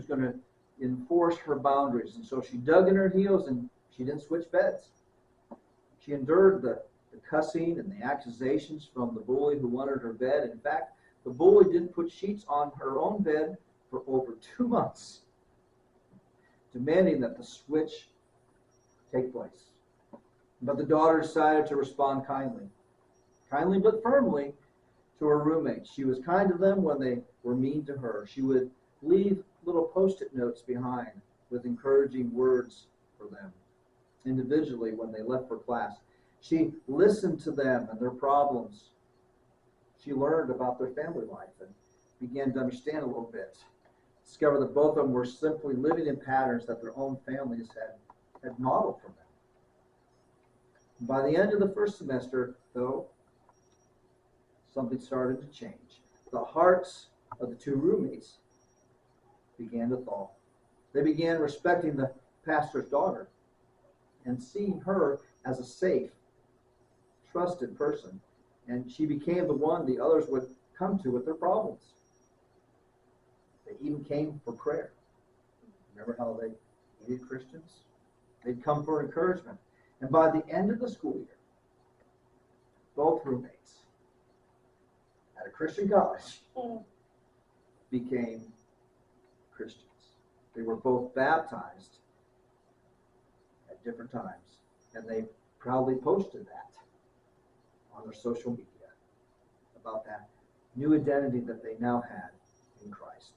going to enforce her boundaries. And so she dug in her heels and she didn't switch beds. She endured the cussing and the accusations from the bully who wanted her bed. In fact, the bully didn't put sheets on her own bed for over 2 months, demanding that the switch take place. But the daughter decided to respond kindly but firmly, to her roommates. She was kind to them when they were mean to her. She would leave little post-it notes behind with encouraging words for them individually when they left for class. She listened to them and their problems. She learned about their family life and began to understand a little bit. Discovered that both of them were simply living in patterns that their own families had modeled for them. By the end of the first semester, though, something started to change. The hearts of the two roommates began to thaw. They began respecting the pastor's daughter and seeing her as a safe, trusted person. And she became the one the others would come to with their problems. They even came for prayer. Remember how they needed Christians? They'd come for encouragement. And by the end of the school year, both roommates at a Christian college became Christians. They were both baptized at different times, and they proudly posted that on their social media about that new identity that they now had in Christ.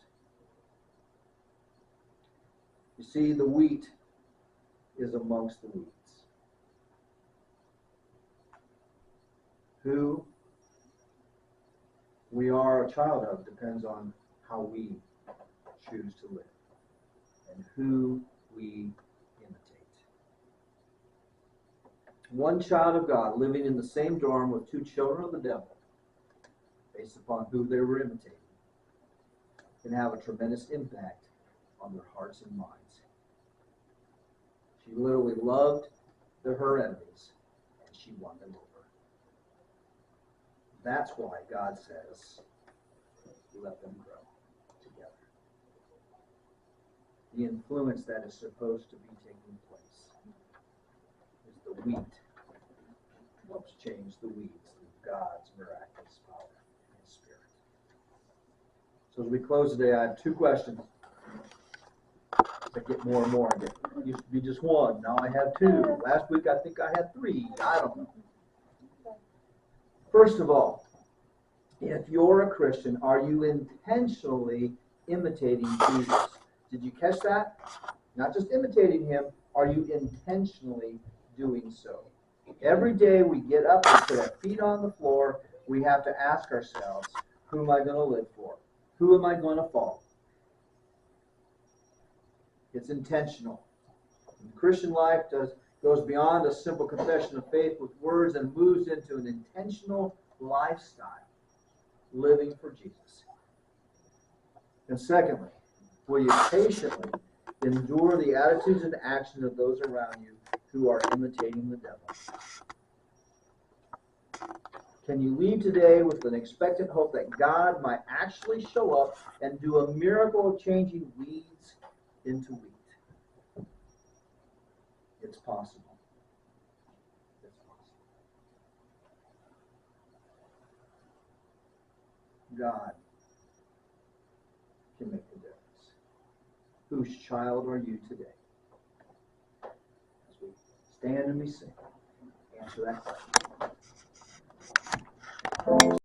You see, the wheat is amongst the weeds. Who we are a child of depends on how we choose to live and who we imitate. One child of God living in the same dorm with two children of the devil, based upon who they were imitating, can have a tremendous impact on their hearts and minds. She literally loved her enemies, and she won them over. That's why God says, let them grow together. The influence that is supposed to be taking place is the wheat helps change the weeds through God's miraculous power and Spirit. So as we close today, I have two questions. I get more and more. It used to be just one. Now I have two. Last week I think I had three. I don't know. First of all, if you're a Christian, are you intentionally imitating Jesus? Did you catch that? Not just imitating him, are you intentionally doing so? Every day we get up and put our feet on the floor, we have to ask ourselves, who am I going to live for? Who am I going to follow? It's intentional. The Christian life goes beyond a simple confession of faith with words and moves into an intentional lifestyle, living for Jesus. And secondly, will you patiently endure the attitudes and actions of those around you who are imitating the devil? Can you leave today with an expectant hope that God might actually show up and do a miracle of changing weeds into wheat? It's possible. It's possible. God can make the difference. Whose child are you today? As we stand and we sing, answer that question.